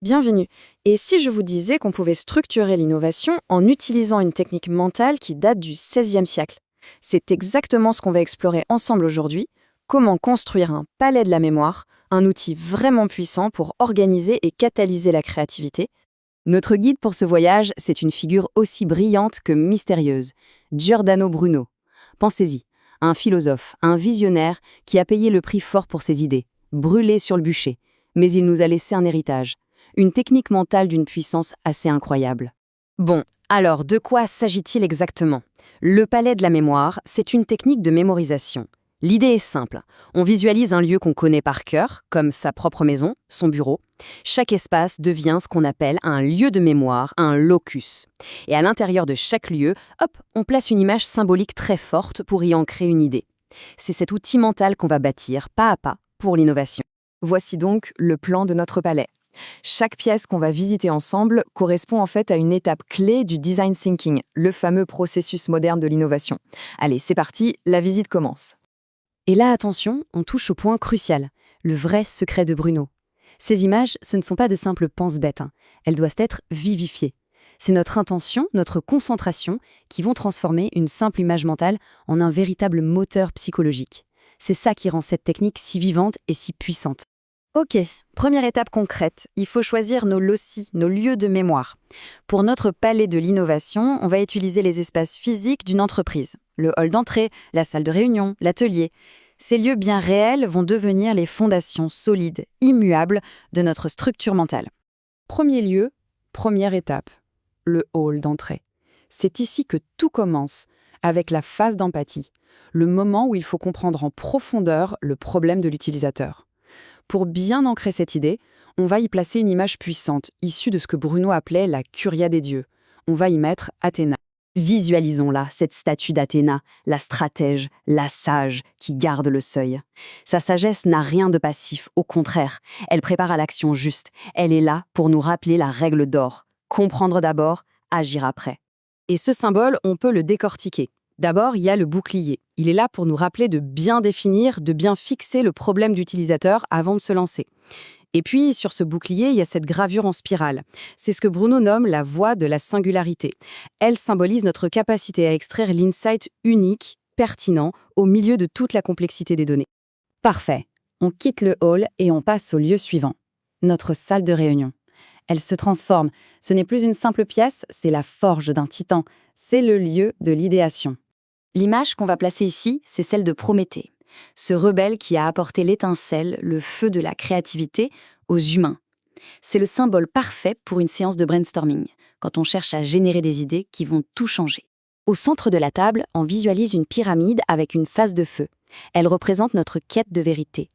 Bienvenue. Et si je vous disais qu'on pouvait structurer l'innovation en utilisant une technique mentale qui date du XVIe siècle? C'est exactement ce qu'on va explorer ensemble aujourd'hui. Comment construire un palais de la mémoire, un outil vraiment puissant pour organiser et catalyser la créativité. Notre guide pour ce voyage, c'est une figure aussi brillante que mystérieuse, Giordano Bruno. Pensez-y, un philosophe, un visionnaire qui a payé le prix fort pour ses idées, brûlé sur le bûcher, mais il nous a laissé un héritage. Une technique mentale d'une puissance assez incroyable. Bon, alors de quoi s'agit-il exactement? Le palais de la mémoire, c'est une technique de mémorisation. L'idée est simple. On visualise un lieu qu'on connaît par cœur, comme sa propre maison, son bureau. Chaque espace devient ce qu'on appelle un lieu de mémoire, un locus. Et à l'intérieur de chaque lieu, hop, on place une image symbolique très forte pour y ancrer une idée. C'est cet outil mental qu'on va bâtir, pas à pas, pour l'innovation. Voici donc le plan de notre palais. Chaque pièce qu'on va visiter ensemble correspond en fait à une étape clé du design thinking, le fameux processus moderne de l'innovation. Allez, c'est parti, la visite commence. Et là, attention, on touche au point crucial, le vrai secret de Bruno. Ces images, ce ne sont pas de simples pense-bêtes, elles doivent être vivifiées. C'est notre intention, notre concentration qui vont transformer une simple image mentale en un véritable moteur psychologique. C'est ça qui rend cette technique si vivante et si puissante. Ok, première étape concrète, il faut choisir nos loci, nos lieux de mémoire. Pour notre palais de l'innovation, on va utiliser les espaces physiques d'une entreprise. Le hall d'entrée, la salle de réunion, l'atelier. Ces lieux bien réels vont devenir les fondations solides, immuables de notre structure mentale. Premier lieu, première étape, le hall d'entrée. C'est ici que tout commence, avec la phase d'empathie, le moment où il faut comprendre en profondeur le problème de l'utilisateur. Pour bien ancrer cette idée, on va y placer une image puissante, issue de ce que Bruno appelait la curia des dieux. On va y mettre Athéna. Visualisons-la, cette statue d'Athéna, la stratège, la sage, qui garde le seuil. Sa sagesse n'a rien de passif, au contraire, elle prépare à l'action juste. Elle est là pour nous rappeler la règle d'or. Comprendre d'abord, agir après. Et ce symbole, on peut le décortiquer. D'abord, il y a le bouclier. Il est là pour nous rappeler de bien définir, de bien fixer le problème d'utilisateur avant de se lancer. Et puis, sur ce bouclier, il y a cette gravure en spirale. C'est ce que Bruno nomme la voie de la singularité. Elle symbolise notre capacité à extraire l'insight unique, pertinent, au milieu de toute la complexité des données. Parfait. On quitte le hall et on passe au lieu suivant. Notre salle de réunion. Elle se transforme. Ce n'est plus une simple pièce, c'est la forge d'un titan. C'est le lieu de l'idéation. L'image qu'on va placer ici, c'est celle de Prométhée, ce rebelle qui a apporté l'étincelle, le feu de la créativité aux humains. C'est le symbole parfait pour une séance de brainstorming, quand on cherche à générer des idées qui vont tout changer. Au centre de la table, on visualise une pyramide avec une face de feu. Elle représente notre quête de vérité.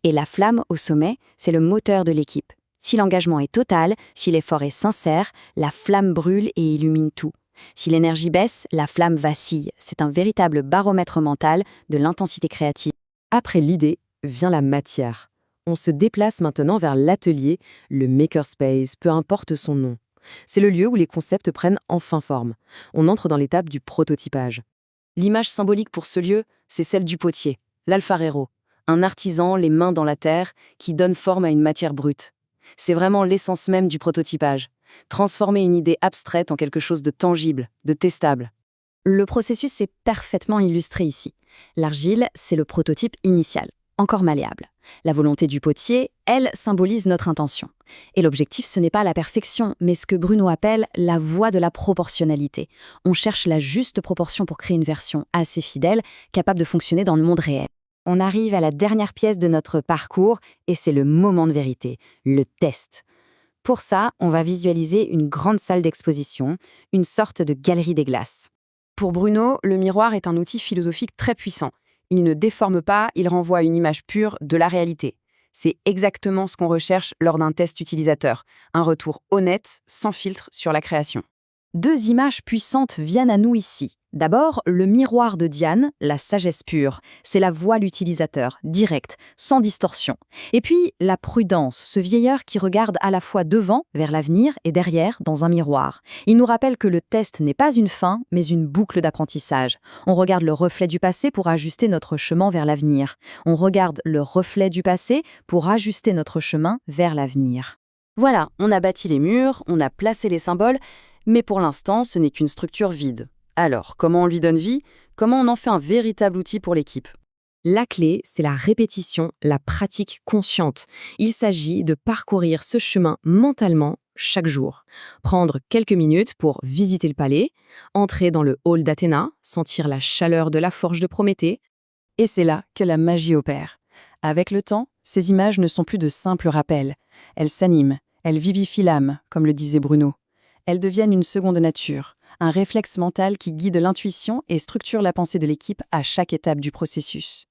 Et la flamme au sommet, c'est le moteur de l'équipe. Si l'engagement est total, si l'effort est sincère, la flamme brûle et illumine tout. Si l'énergie baisse, la flamme vacille. C'est un véritable baromètre mental de l'intensité créative. Après l'idée, vient la matière. On se déplace maintenant vers l'atelier, le makerspace, peu importe son nom. C'est le lieu où les concepts prennent enfin forme. On entre dans l'étape du prototypage. L'image symbolique pour ce lieu, c'est celle du potier, l'alfarero, un artisan les mains dans la terre qui donne forme à une matière brute. C'est vraiment l'essence même du prototypage. Transformer une idée abstraite en quelque chose de tangible, de testable. Le processus est parfaitement illustré ici. L'argile, c'est le prototype initial, encore malléable. La volonté du potier, elle, symbolise notre intention. Et l'objectif, ce n'est pas la perfection, mais ce que Bruno appelle la voie de la proportionnalité. On cherche la juste proportion pour créer une version assez fidèle, capable de fonctionner dans le monde réel. On arrive à la dernière pièce de notre parcours, et c'est le moment de vérité, le test. Pour ça, on va visualiser une grande salle d'exposition, une sorte de galerie des glaces. Pour Bruno, le miroir est un outil philosophique très puissant. Il ne déforme pas, il renvoie à une image pure de la réalité. C'est exactement ce qu'on recherche lors d'un test utilisateur, un retour honnête, sans filtre sur la création. Deux images puissantes viennent à nous ici. D'abord, le miroir de Diane, la sagesse pure. C'est la voix de l'utilisateur, directe, sans distorsion. Et puis, la prudence, ce vieillard qui regarde à la fois devant, vers l'avenir, et derrière, dans un miroir. Il nous rappelle que le test n'est pas une fin, mais une boucle d'apprentissage. On regarde le reflet du passé pour ajuster notre chemin vers l'avenir. On regarde le reflet du passé pour ajuster notre chemin vers l'avenir. Voilà, on a bâti les murs, on a placé les symboles, mais pour l'instant, ce n'est qu'une structure vide. Alors, comment on lui donne vie? Comment on en fait un véritable outil pour l'équipe? La clé, c'est la répétition, la pratique consciente. Il s'agit de parcourir ce chemin mentalement chaque jour. Prendre quelques minutes pour visiter le palais, entrer dans le hall d'Athéna, sentir la chaleur de la forge de Prométhée. Et c'est là que la magie opère. Avec le temps, ces images ne sont plus de simples rappels. Elles s'animent, elles vivifient l'âme, comme le disait Bruno. Elles deviennent une seconde nature, un réflexe mental qui guide l'intuition et structure la pensée de l'équipe à chaque étape du processus.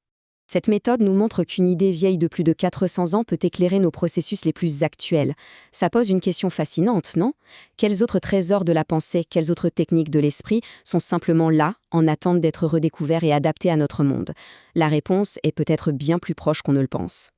Cette méthode nous montre qu'une idée vieille de plus de 400 ans peut éclairer nos processus les plus actuels. Ça pose une question fascinante, non? Quels autres trésors de la pensée, quelles autres techniques de l'esprit sont simplement là, en attente d'être redécouverts et adaptés à notre monde? La réponse est peut-être bien plus proche qu'on ne le pense.